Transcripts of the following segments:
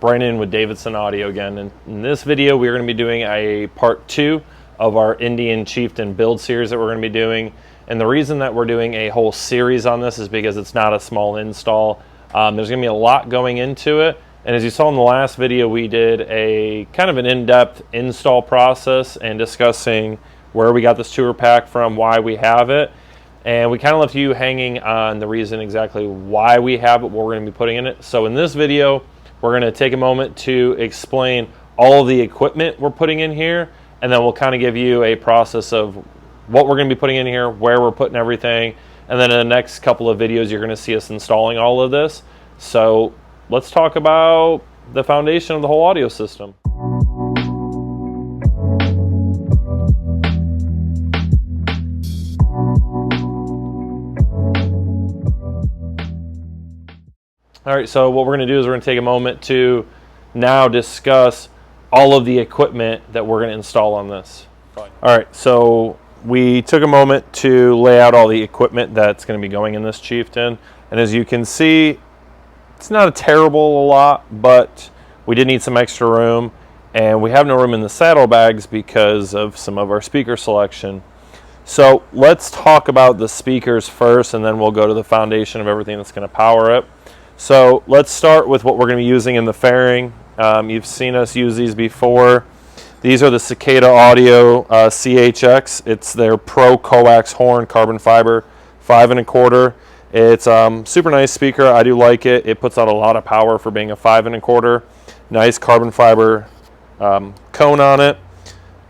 Brandon with Davidson-audio again. And in this video, we're going to be doing a part 2 of our Indian Chieftain build series that we're going to be doing. And the reason that we're doing a whole series on this is because it's not a small install. There's going to be a lot going into it. And as you saw in the last video, we did a kind of an in-depth install process and discussing where we got this tour pack from, why we have it. And we kind of left you hanging on the reason exactly why we have it, what we're going to be putting in it. So in this video, we're going to take a moment to explain all of the equipment we're putting in here, and then we'll kind of give you a process of what we're going to be putting in here, where we're putting everything, and then in the next couple of videos, you're going to see us installing all of this. So let's talk about the foundation of the whole audio system. All right, so what we're going to do is we're going to take a moment to now discuss all of the equipment that we're going to install on this. All right, so we took a moment to lay out all the equipment that's going to be going in this Chieftain. And as you can see, it's not a terrible lot, but we did need some extra room. And we have no room in the saddlebags because of some of our speaker selection. So let's talk about the speakers first, and then we'll go to the foundation of everything that's going to power it. So let's start with what we're going to be using in the fairing. You've seen us use these before. These are the Davidson-audio CHX. It's their Pro Coax horn, carbon fiber, 5 1/4. It's super nice speaker. I do like it. It puts out a lot of power for being a 5 1/4. Nice carbon fiber cone on it.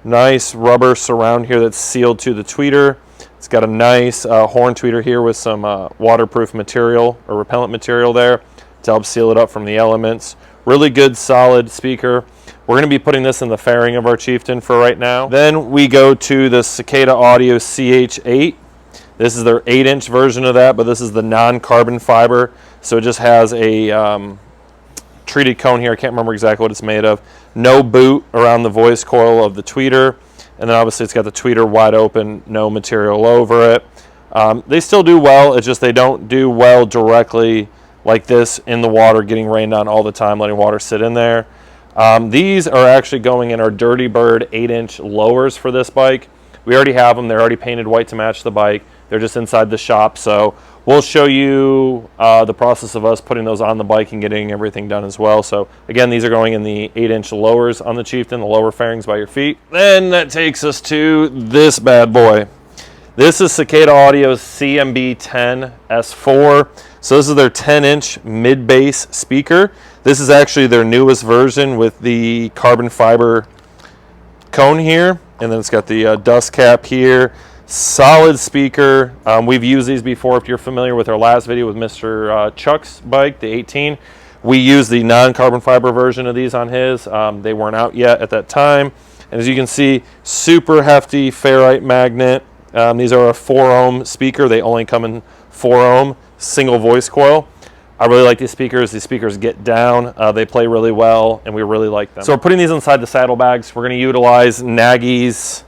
Nice rubber surround here that's sealed to the tweeter. It's got a nice horn tweeter here with some waterproof material or repellent material there to help seal it up from the elements. Really good, solid speaker. We're going to be putting this in the fairing of our Chieftain for right now. Then we go to the Davidson-audio CH8. This is their 8-inch version of that, but this is the non-carbon fiber. So it just has a treated cone here. I can't remember exactly what it's made of. No boot around the voice coil of the tweeter. And then obviously it's got the tweeter wide open, no material over it. They still do well, it's just they don't do well directly like this in the water, getting rained on all the time, letting water sit in there. These are actually going in our Dirty Bird 8-inch lowers for this bike. We already have them, they're already painted white to match the bike. They're just inside the shop, so we'll show you the process of us putting those on the bike and getting everything done as well. So again, these are going in the 8-inch lowers on the Chieftain, the lower fairings by your feet. Then that takes us to this bad boy. This is Davidson-audio's CMB10 S4. So this is their 10-inch mid-bass speaker. This is actually their newest version with the carbon fiber cone here. And then it's got the dust cap here. Solid speaker. We've used these before. If you're familiar with our last video with Mr. Chuck's bike, the 18, we used the non-carbon fiber version of these on his. They weren't out yet at that time. And as you can see, super hefty ferrite magnet. These are a 4-ohm speaker. They only come in 4-ohm single voice coil. I really like these speakers. These speakers get down. They play really well, and we really like them. So we're putting these inside the saddlebags. We're going to utilize Nagy's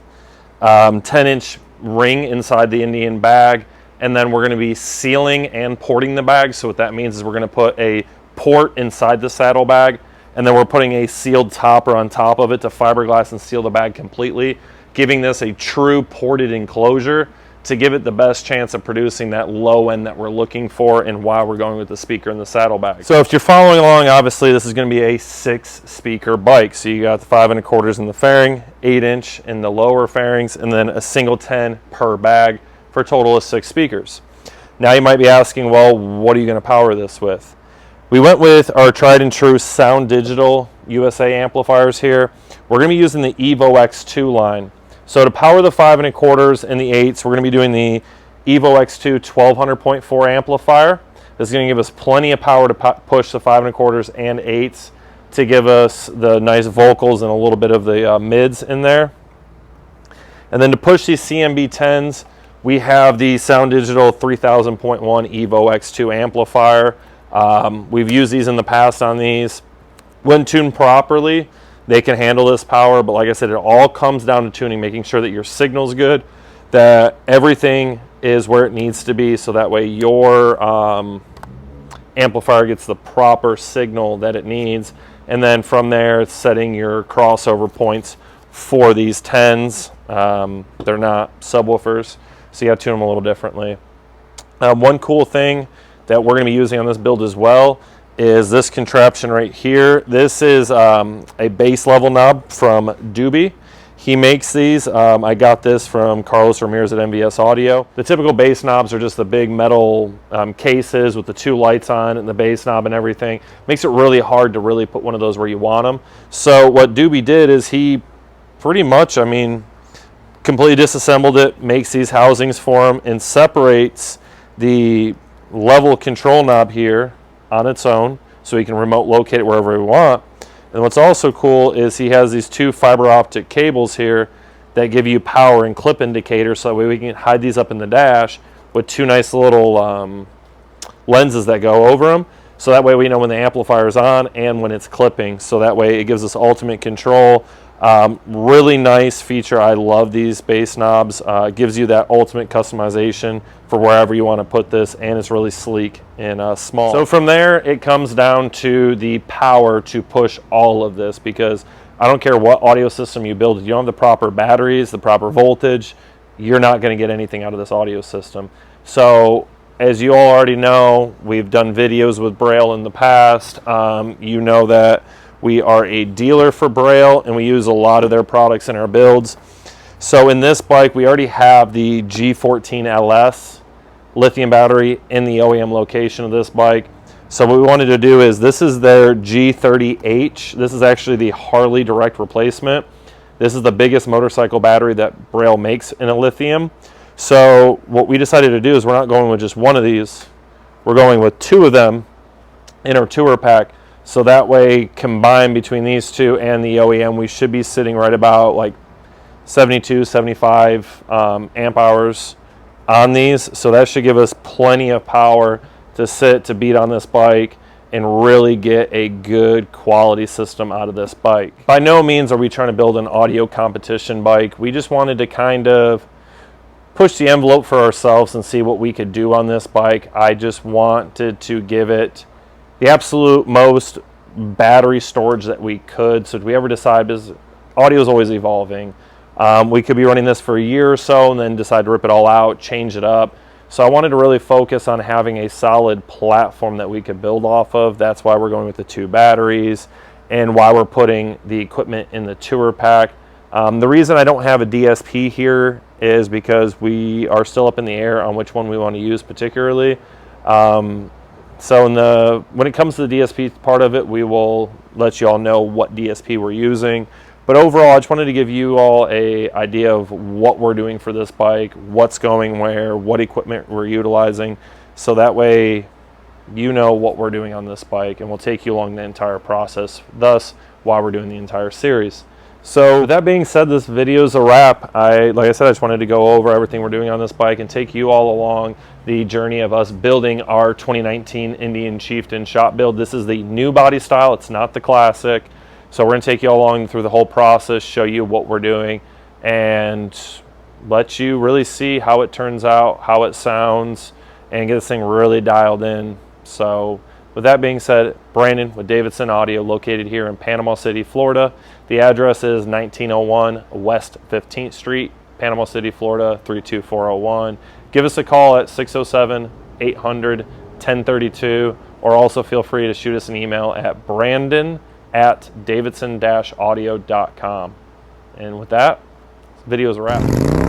10-inch ring inside the Indian bag, and then we're going to be sealing and porting the bag. So what that means is we're going to put a port inside the saddlebag, and then we're putting a sealed topper on top of it to fiberglass and seal the bag completely, giving this a true ported enclosure to give it the best chance of producing that low end that we're looking for and why we're going with the speaker in the saddlebag. So if you're following along, obviously this is going to be a 6-speaker bike. So you got the 5 1/4 in the fairing, 8-inch in the lower fairings, and then a single 10 per bag for a total of 6 speakers. Now you might be asking, well, what are you going to power this with? We went with our tried and true Sound Digital USA amplifiers here. We're going to be using the Evo X2 line. So to power the 5 1/4 and the 8s, we're going to be doing the Evo X2 1200.4 amplifier. This is going to give us plenty of power to push the 5 1/4 and 8s to give us the nice vocals and a little bit of the mids in there. And then to push these CMB10s, we have the Sound Digital 3000.1 Evo X2 amplifier. We've used these in the past on these. When tuned properly, they can handle this power, but like I said, it all comes down to tuning, making sure that your signal's good, that everything is where it needs to be, so that way your amplifier gets the proper signal that it needs, And then from there, it's setting your crossover points for these 10s. They're not subwoofers, so you got to tune them a little differently. One cool thing that we're going to be using on this build as well is this contraption right here. This is a bass level knob from Doobie. He makes these. I got this from Carlos Ramirez at Davidson-audio. The typical bass knobs are just the big metal cases with the 2 lights on and the bass knob and everything. Makes it really hard to really put one of those where you want them. So what Doobie did is he pretty much, I mean, completely disassembled it, makes these housings for them, and separates the level control knob here on its own, so you can remote locate it wherever you want. And what's also cool is he has these 2 fiber optic cables here that give you power and clip indicators, so that way we can hide these up in the dash with 2 nice little lenses that go over them, so that way we know when the amplifier is on and when it's clipping, so that way it gives us ultimate control. Really nice feature. I love these bass knobs. It gives you that ultimate customization for wherever you want to put this, and it's really sleek and small. So from there, it comes down to the power to push all of this, because I don't care what audio system you build, if you don't have the proper batteries, the proper voltage, you're not going to get anything out of this audio system. So as you all already know, we've done videos with Braille in the past. You know that we are a dealer for Braille, and we use a lot of their products in our builds. So in this bike, we already have the G14 LS lithium battery in the OEM location of this bike. So what we wanted to do is, this is their G30H. This is actually the Harley direct replacement. This is the biggest motorcycle battery that Braille makes in a lithium. So what we decided to do is, we're not going with just one of these. We're going with 2 of them in our tour pack. So that way, combined between these 2 and the OEM, we should be sitting right about like 72, 75 amp hours on these. So that should give us plenty of power to beat on this bike and really get a good quality system out of this bike. By no means are we trying to build an audio competition bike. We just wanted to kind of push the envelope for ourselves and see what we could do on this bike. I just wanted to give it the absolute most battery storage that we could. So if we ever decide, because audio is always evolving, we could be running this for a year or so and then decide to rip it all out, change it up. So I wanted to really focus on having a solid platform that we could build off of. That's why we're going with the 2 batteries and why we're putting the equipment in the tour pack. The reason I don't have a DSP here is because we are still up in the air on which one we want to use particularly. So when it comes to the DSP part of it, we will let you all know what DSP we're using. But overall, I just wanted to give you all an idea of what we're doing for this bike, what's going where, what equipment we're utilizing, so that way you know what we're doing on this bike, and we'll take you along the entire process, thus why we're doing the entire series. So with that being said, this video is a wrap. Like I said, I just wanted to go over everything we're doing on this bike and take you all along the journey of us building our 2019 Indian Chieftain shop build. This is the new body style. It's not the classic. So we're going to take you all along through the whole process, show you what we're doing, and let you really see how it turns out, how it sounds, and get this thing really dialed in. So with that being said, Brandon with Davidson-audio, located here in Panama City, Florida. The address is 1901 West 15th Street, Panama City, Florida, 32401. Give us a call at 607-800-1032, or also feel free to shoot us an email at brandon@davidson-audio.com. And with that, this video is a wrap.